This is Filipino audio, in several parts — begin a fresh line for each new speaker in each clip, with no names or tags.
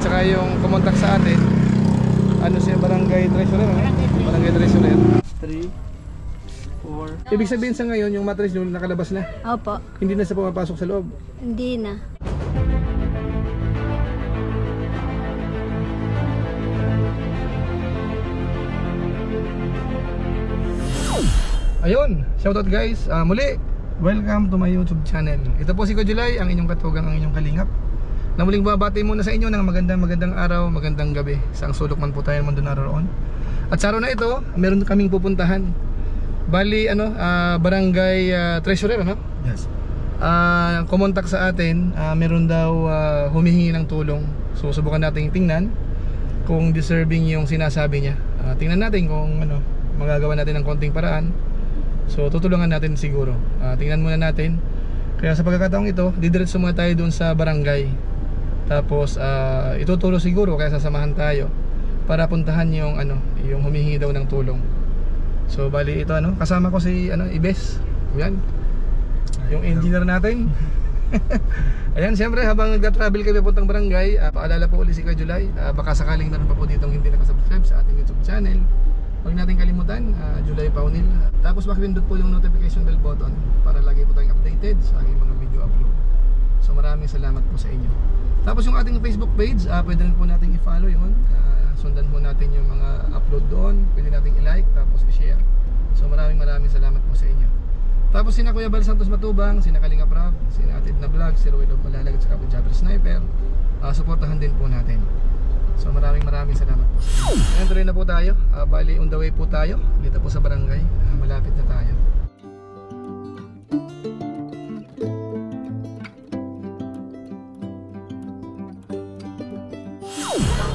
saka yung kumontak sa atin, ano siya, barangay treasurer, ano? Barangay treasurer. 3, 4. Ibig sabihin sa ngayon, yung mattress nyo nakalabas na?
Opo.
Hindi na sa pumapasok sa loob?
Hindi na.
Ayun, shoutout guys. Muli, welcome to my YouTube channel. Ito po si Ko July, ang inyong katugang, ang inyong kalingap. Na muling babati muna sa inyo ng magandang araw, magandang gabi. Sa ang sulok man po tayo mundo naroon. At sa araw na ito, meron kaming pupuntahan. Bali, barangay treasurer, ano?
Yes.
Kumontak sa atin, meron daw humihingi ng tulong. So subukan natin tingnan kung deserving yung sinasabi niya. Tingnan natin kung magagawa natin ng konting paraan. So tutulungan natin siguro. Tingnan muna natin. Kaya sa pagkakataong ito, didiretso muna tayo doon sa barangay. Tapos ituturo siguro, kaya sasamahan tayo para puntahan yung yung humihingi daw ng tulong. So bali ito kasama ko si Ibes. Yan. Yung engineer natin. Ayan, siyempre habang nagta-travel kami puntang barangay, paalala po ulit si Kuya July, baka sakaling meron pa po ditong hindi nakasubscribe sa ating YouTube channel. Huwag natin kalimutan, July Paunil. Tapos pakipindot po yung notification bell button para lagi po tayong updated sa aking mga video upload. So maraming salamat po sa inyo. Tapos yung ating Facebook page, pwede rin po natin i-follow yun. Sundan po natin yung mga upload doon. Pwede natin i-like, tapos i-share. So maraming salamat po sa inyo. Tapos sina Kuya Bal Santos Matubang, sina Kalinga Prab, sina Atid na Vlog, si Roy Love Malalag at saka po Jabber Sniper. Suportahan din po natin. So maraming salamat po. Entry na po tayo. Bali on the way po tayo dito po sa barangay. Malapit na tayo.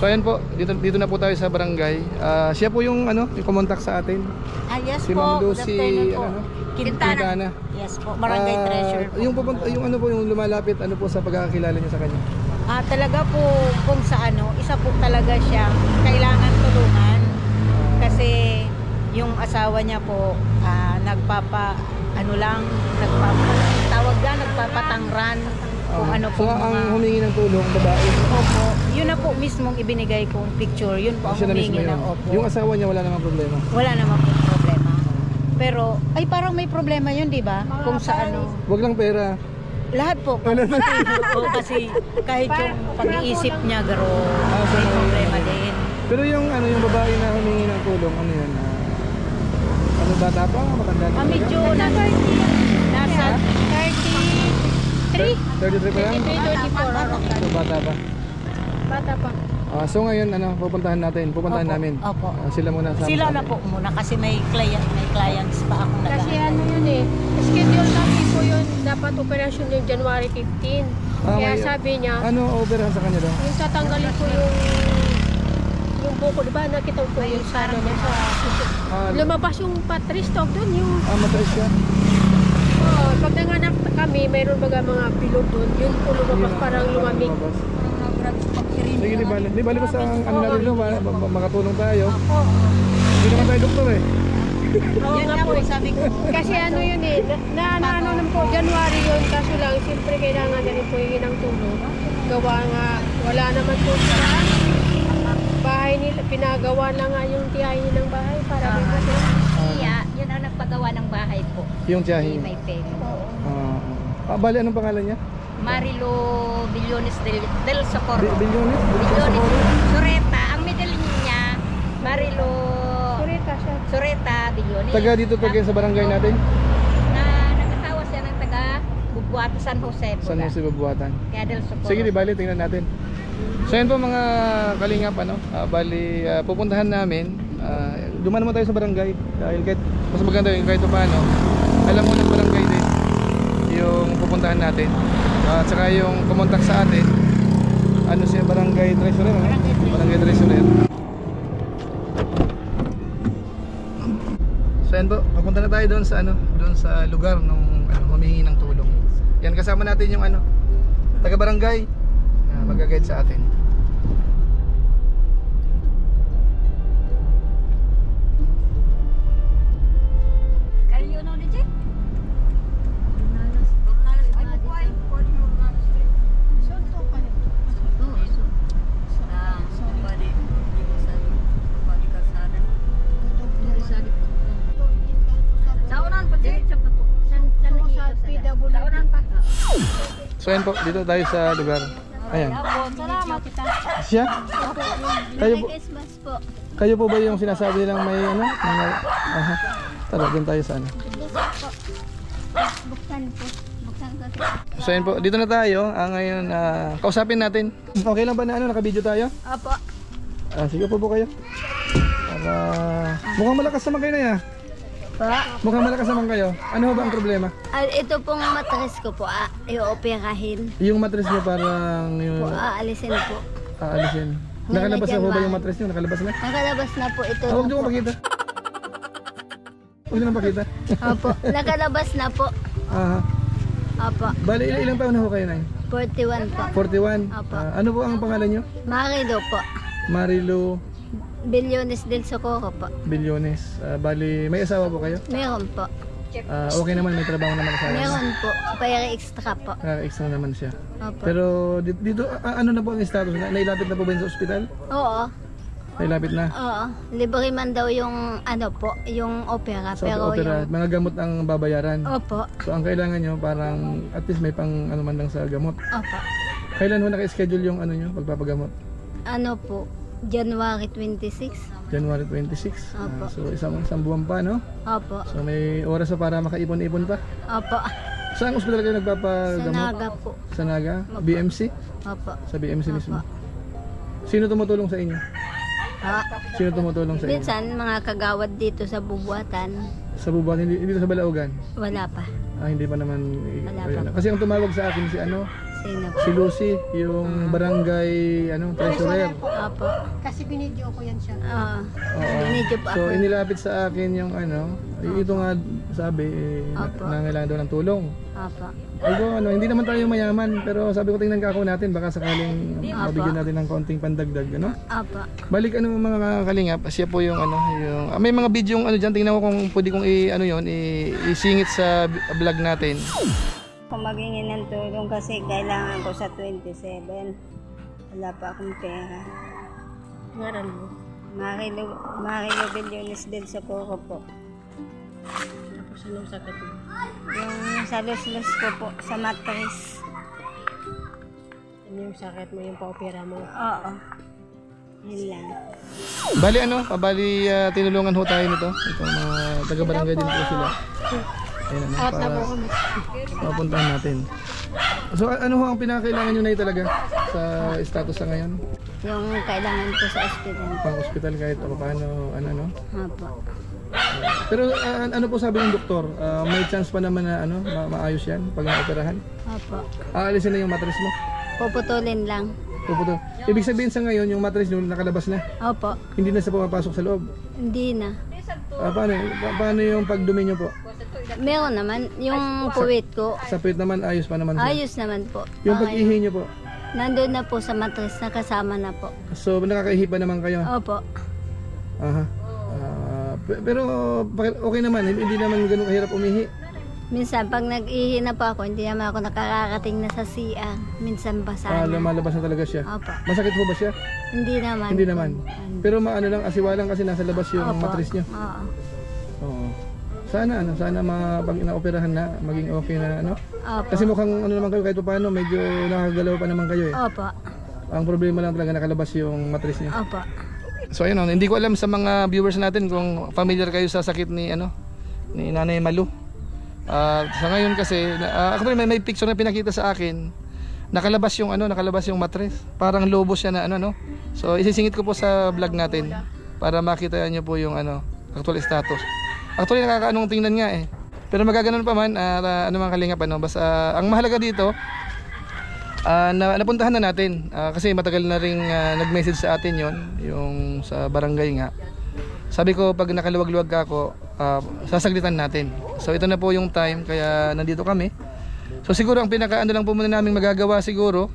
So ayan po, dito na po tayo sa barangay. Siya po yung yung kumontak sa atin.
Yes
si
po.
Ma'am Lucy,
Quintana. Yes po, barangay treasurer po.
Yung lumalapit po sa pagkakakilala niyo sa kanya.
Talaga po kung sa isa po talaga siya kailangan tulungan. Kasi yung asawa niya po nagpapatangran kung
so ang humingi ng tulong babae.
Opo, yun na po mismong ibinigay kong picture. Yun po ang humingi ng opo.
Yung asawa niya wala namang problema?
Wala namang problema. Pero parang may problema yun, di ba? Kung sa
wag lang pera.
lahat po. Kasi kahit yung pag-iisip niya may problema din.
Pero yung babae na humingi ng tulong, bata pa? Matanda na?
Medyo nasa 33
pa yan?
34.
So bata pa?
Bata pa.
So ngayon pupuntahan namin.
Opo.
Sila muna sa
Sila na po muna kasi may clients pa akong nag-aano.
Kasi schedule namin po yun, dapat operasyon yung January 15. Kaya sabi niya,
operahan sa kanya daw?
yung tatanggalin ko yung buko, diba? Nakita ko yung sana niya sa lumabas yung patristok doon yung
mataas siya?
Pag nanganak kami, mayroon baga mga pilot doon, yun po lumabas parang lumamig.
Sige, di bali basta natin doon, makatulong tayo. Hindi naman tayo doktor eh.
Yun nga po, sabi ko.
Kasi yun naman po, January yun, kaso lang, siyempre kailangan na rin po yung ng tulong. Gawa nga, wala naman po sa bahay nila, pinagawa na nga yung tiyahin ng bahay para may kasi.
Yun ang nagpagawa ng bahay po.
Yung tiyahin?
May pay.
Bali, anong pangalan niya?
Marilo Billones del Socorro.
Billones?
Sureta. Ang middle niya, Marilo Sureta Billones.
Taga dito sa barangay natin?
Nag-asawa siya ng taga Bubuatan, San Jose.
San Jose Bubuatan.
Kaya del Socorro.
Sige, di bali, tingnan natin. So yan po mga kalingap, bali pupuntahan namin. Dumaan naman tayo sa barangay dahil mas maganda yung kahit paano alam mo ng barangay din yung pupuntahan natin. At saka yung kumontak sa atin, siya, barangay treasurer, barangay treasurer. So yan po, papunta na tayo doon sa lugar nung humingi ng tulong. Yan, kasama natin yung taga barangay, mag-guide sa atin. So ayun po, dito tayo sa lugar. Ayan.
Salamat.
Siya? Kayo po,
Christmas po.
kayo po ba yung sinasabi nilang may ano? Aha. Tara, doon tayo sa ano.
Buksan po. Buksan ko.
So ayun po, dito na tayo. Ngayon, kausapin natin. Okay lang ba na ano, naka-video tayo?
Opo.
Sige po kayo. Para... Mukhang malakas naman kayo na ya.
Pa.
Mukhang malakas naman kayo. Ano ba ang problema?
Ito pong matres ko po, i-operahin.
Yung mattress niyo parang yung...
Po, aalisin po.
Aalisin. Nakalabas na po ba yung mattress niyo? Nakalabas na?
Nakalabas na po ito.
Huwag niyo makita. Huwag niyo na makita.
Opo, nakalabas na po.
Aha.
Opo,
Bali, ilang taon na ho kayo na?
41 po.
41.
Opo.
Ano po ang pangalan niyo?
Marido po.
Marilo
Bilyones del Socorro po.
Bilyones. Bali, may asawa po kayo?
Meron po.
Okay naman, may trabaho naman kasama.
Meron po. Pera extra po.
Extra naman siya.
Opo.
Pero dito, ano na po ang status? Nailapit na po ba yun sa ospital?
Oo.
Nailapit na?
Oo. Libre man daw yung ano po, yung opera.
Sa
pero
opera,
yung...
mga gamot ang babayaran.
Opo.
So ang kailangan nyo, parang at least may pang ano man lang sa gamot.
Opo.
Kailan ho naka-schedule yung ano nyo, pagpapagamot?
Ano po, January 26.
January 26.
Opo.
So isang buwan pa, no?
Opo.
So may oras pa para makaipon-ipon pa.
Opo.
Saan ospital kayo
Sa
nagpapagamot?
Naga po.
Sa Naga?
Opo.
BMC?
Opo.
Sa BMC mismo.
Opo.
Sino tumutulong sa inyo?
Ha?
Sino tumutulong sa inyo?
Minsan, mga kagawad dito sa bubuatan,
Sa Bubuan, hindi dito sa Balaugan?
wala pa.
Hindi pa naman.
Wala
Ayun.
pa.
Kasi ang tumawag sa akin si ano,
Sino po?
si Lucy, yung barangay treasurer.
Opo.
Kasi binidyo ko yan siya.
Oo.
Oo.
Binidyo po
So
ako.
inilapit sa akin yung ano, ito nga sabi
Opo.
nangailangan daw ng tulong.
Opo.
Although ano, hindi naman tayo mayaman, pero sabi ko tingnan ka ako natin baka sakaling mabigyan natin ng konting pandagdag, ano?
Opo.
Balik ano mga kalingap, siya po yung ano, yung may mga video yung ano diyan, tingnan ko kung pwede kong ano yon, isingit sa vlog natin.
Kung magingin ng tulong kasi kailangan ko sa 27. Wala pa akong pera.
Ngaran mo.
Marilo Bilyones del Socorro po.
Tapos anong sakit mo?
Yung sa los-los ko po, sa matris.
Ano yung sakit mo, yung pa-opera mo?
Oo. Yun lang.
Bali ano, tinulungan ho tayo nito. Ito mga taga-barangay din po sila. Ayun ano,
At
para
tabo ko.
mapuntahan natin. So ano ho ang pinakailangan nyo na talaga sa status sa ngayon?
Yung kailangan ko sa ospital.
Pang hospital kahit o paano, ano.
Opo.
Pero ano po sabi ng doktor? May chance pa naman na ano, maayos yan pag naoperahan?
Opo.
Aalisin na yung mattress mo?
Puputulin lang.
Puputol. Ibig sabihin sa ngayon, yung mattress nyo nakalabas na?
Opo.
Hindi na sa pumapasok sa loob?
Hindi na.
Paano yung pagdumi nyo po?
Meron naman. Yung puwit ko,
Sa puwit naman, ayos pa naman siya?
ayos naman po.
Yung
Okay.
pag-ihi nyo po?
Nandun na po sa matris, nakasama na po.
So nakakaihi pa naman kayo?
Opo.
Aha. Pero okay naman, hindi naman ganun kahirap umihi.
Minsan, pag nag-ihi na po ako, hindi naman ako nakakarating na sa CR. Minsan basa na.
Lumalabas na talaga siya.
Opo.
Masakit po ba siya?
Hindi naman.
Hindi naman. Pero maano lang, asiwalang kasi nasa labas yung
Opo.
mattress nyo.
Oo.
Oo. Sana pag inaoperahan na, maging okay na ano.
Opo.
Kasi mukhang ano naman kayo kahit paano, medyo nakagalaw pa naman kayo eh.
Opo.
Ang problema lang talaga nakalabas yung mattress niya.
Opo.
So ayun, hindi ko alam sa mga viewers natin kung familiar kayo sa sakit ni Nanay Malu. Sa ngayon kasi actually may picture na pinakita sa akin. Nakalabas yung mattress. Parang lobo siya na no. So isisingit ko po sa vlog natin para makita niyo po yung actual status. Actually nakakaanong tingnan nga eh. Pero magaganon pa man ano man kalingap basta ang mahalaga dito napuntahan na natin kasi matagal na ring nag-message sa atin yung sa barangay nga. Sabi ko pag nakaluwag-luwag ka ako sasaglitan natin. So ito na po yung time kaya nandito kami. So siguro ang pinaka lang po muna naming magagawa siguro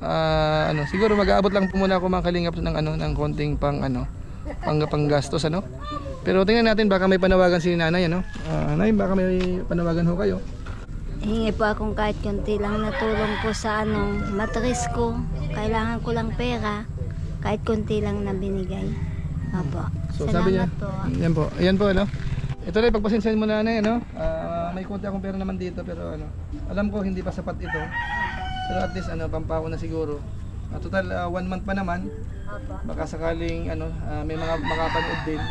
siguro mag-aabot lang po muna ako mga kalingap ng konting panggastos Pero tingnan natin baka may panawagan si Nanay Nay, baka may panawagan ho kayo.
Hingi po akong kahit konti lang na tulong po sa matris ko. Kailangan ko lang pera. Kahit konti lang na binigay. Opo.
So sabi niya,
po.
Yan po Ito na pagpasensyahan mo na Nanay May konti akong pera naman dito pero alam ko hindi pa sapat ito. Pero at least pampaon na siguro. Total 1 month pa naman.
Opo.
Baka sakaling may mga makapanood din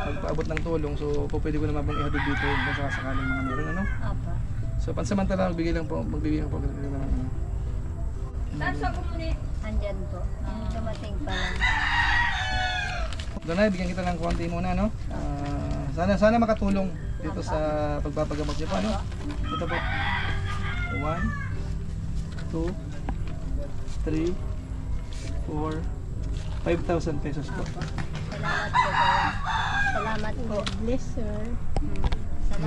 pagpaabot ng tulong. So pwede ko naman pong ihatid dito kung sakaling mga meron
Opo.
So pansamantala magbigay lang po
Andyan po. Dumating pa lang.
Danay, bigyan kita ng konti muna, no? Sana makatulong dito sa pagpapagamot niyo po, no? Ito po. 1, 2, 3, 4, 5,000 pesos po.
Salamat po. Kuya. Salamat po.
Bless, sir.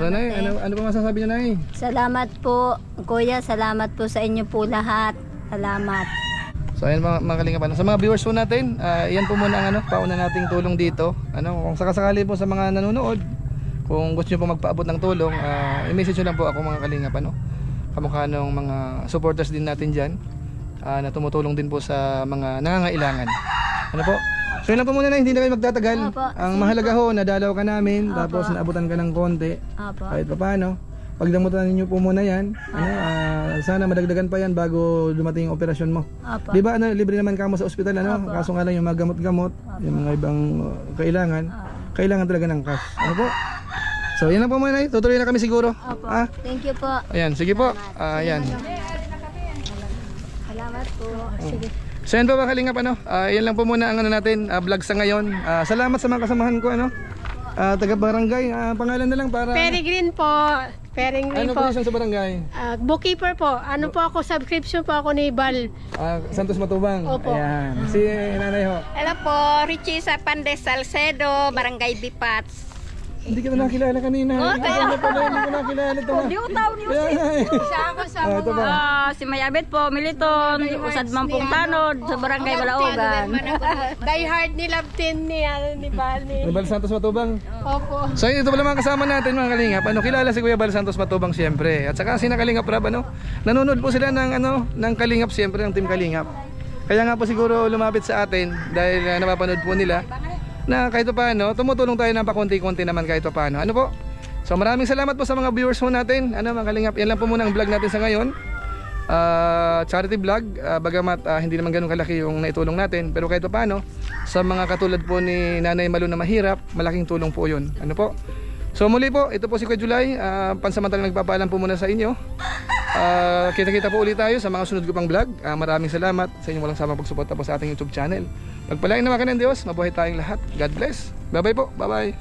Danay, ano pa masasabi niyo, Nay?
Salamat po, Kuya. Salamat po sa inyo po lahat. Salamat.
So ayan mga Kalingap, sa mga viewers po natin, yan po muna ang pauna nating tulong dito. Kung sakasakali po sa mga nanonood, kung gusto niyo po magpaabot ng tulong, i-message niyo lang po ako mga Kalingap, kamukha ng mga supporters din natin diyan, na tumutulong din po sa mga nangangailangan. Ano po? So yun lang po muna, na hindi na kayo magtatagal.
Opo.
Ang mahalaga ho, nadalaw ka namin,
Opo.
tapos naabutan ka ng konti.
Opo.
Kahit pa paano, pagdamutan niyo po muna yan. Sana madagdagan pa yan bago dumating yung operasyon mo.
Opo.
Di ba libre naman ka mo sa ospital,
Opo.
Kaso nga lang yung mga gamot-gamot, yung mga ibang kailangan talaga ng cash. Ano po? So yan lang po muna, tutuloy na kami siguro.
Opo. Thank you po.
Ayan, sige po. Ayan.
Salamat po. Sige.
So yan po mga Kalingap, yan lang po muna ang natin, vlog sa ngayon. Salamat sa mga kasamahan ko, taga barangay, pangalan na lang para
Peregrine po. Peregrine
ano
po.
position sa barangay?
Bookkeeper po. Ano po ako, subscription po ako ni Bal.
Santos Matubang.
Opo.
Ayan. Si nanay ho.
Hello po, Richie sa Pandes Salcedo, Barangay Bipats.
Hindi kita nakilala kanina. Hindi ko nakilala ito.
Di utaw niyo
Siya ako sa
Ito ba?
si Mayabit po, Militon, usad man pong tanod sa Barangay Balaogan.
Die hard ni Love 10 ni Bal.
Bal Santos Matubang.
Opo.
So ito pala mga kasama natin mga Kalingap. Kilala si Kuya Bal Santos Matubang siyempre. At saka si Kalingap Rab, nanonood po sila ng Kalingap siyempre, ng Team Kalingap. Kaya nga po siguro lumapit sa atin dahil napapanood po nila na kahit pa paano, tumutulong tayo ng pakunti-kunti naman kahit pa paano. Ano po? So maraming salamat po sa mga viewers po natin. Mga Kalingap, yan lang po muna ang vlog natin sa ngayon. Charity vlog, bagamat hindi naman ganun kalaki yung naitulong natin, pero kahit pa paano, sa mga katulad po ni Nanay Malu na mahirap, malaking tulong po yun. Ano po? So muli po, ito po si Kuya July, pansamantalang nagpapaalam po muna sa inyo. Kita-kita po ulit tayo sa mga sunod ko pang vlog. Maraming salamat sa inyong walang samang pagsuporta po sa ating YouTube channel. Pagpalain naman ka ng Diyos, mabuhay tayong lahat. God bless. Bye bye po. Bye bye.